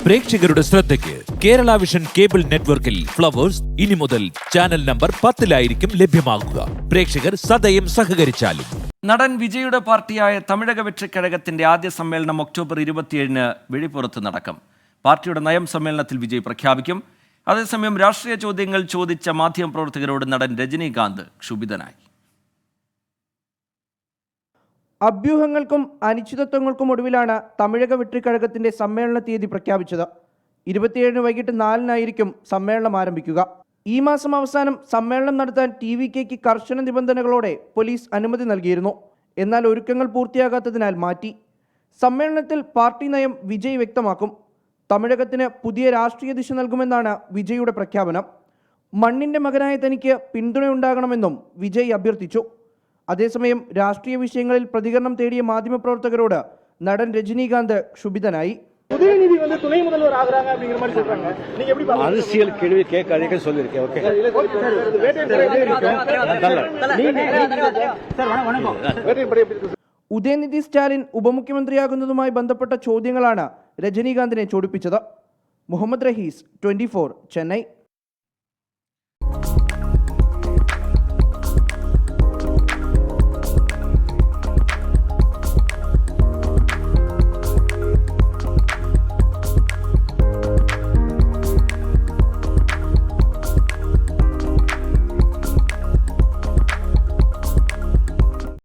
പ്രേക്ഷകരുടെ ശ്രദ്ധയ്ക്ക് Kerala vision cable നെറ്റ്വർക്കിൽ ഫ്ലവേഴ്സ് ഇനി മുതൽ ചാനൽ നമ്പർ 10-ലായിരിക്കും ലഭ്യമാകുക. പ്രേക്ഷകർ സദയം സഹകരിച്ചാലും. നടൻ വിജയുടെ പാർട്ടിയായ തമിഴക വെற்றிക്കഴകത്തിന്റെ ആദ്യ സമ്മേളനം ഒക്ടോബർ 27-ന് വിഴിപ്പുറത്ത് നടക്കും. പാർട്ടിയുടെ നയം സമ്മേളനത്തിൽ വിജയ് പ്രഖ്യാപിക്കും. അതേസമയം രാഷ്ട്രീയ ചോദ്യങ്ങൾ ചോദിച്ച മാധ്യമപ്രവർത്തകരോട് നടൻ രജനീകാന്ത് ക്ഷുഭിതനായി. അഭ്യൂഹങ്ങൾക്കും അനിശ്ചിതത്വങ്ങൾക്കും ഒടുവിലാണ് തമിഴക വെற்றிക്കഴകത്തിന്റെ സമ്മേളന തീയതി പ്രഖ്യാപിച്ചത്. 27-ന് വൈകിട്ട് 4-നായിരിക്കും സമ്മേളനം ആരംഭിക്കുക. ഈ മാസം അവസാനം സമ്മേളനം നടത്താൻ TVKക്ക് കർശന നിബന്ധനകളോടെ പോലീസ് അനുമതി നൽകിയിരുന്നു. എന്നാൽ ഒരുക്കങ്ങൾ പൂർത്തിയാകാത്തതിനാൽ മാറ്റി. സമ്മേളനത്തിൽ പാർട്ടി നയം വിജയ് വ്യക്തമാക്കും. തമിഴകത്തിന് പുതിയ രാഷ്ട്രീയ ദിശ നൽകുമെന്നാണ് വിജയുടെ പ്രഖ്യാപനം. മണ്ണിന്റെ മകനായ തനിക്ക് പിന്തുണയുണ്ടാകണമെന്നും വിജയ് അഭ്യർത്ഥിച്ചു. അതേസമയം രാഷ്ട്രീയ വിഷയങ്ങളിൽ പ്രതികരണം തേടിയ മാധ്യമപ്രവർത്തകരോട് നടൻ രജനീകാന്ത് ക്ഷുഭിതനായി. அரசியல் கேள்வி கேட்காதீங்க சொல்லிருக்கேன். ஓகே ഉദയനിധി സ്റ്റാലിൻ ഉപമുഖ്യമന്ത്രിയാകുന്നതുമായി ബന്ധപ്പെട്ട ചോദ്യങ്ങളാണ് രജനീകാന്തിനെ ചൊടിപ്പിച്ചത്. മുഹമ്മദ് റഹീസ്, 24, ചെന്നൈ.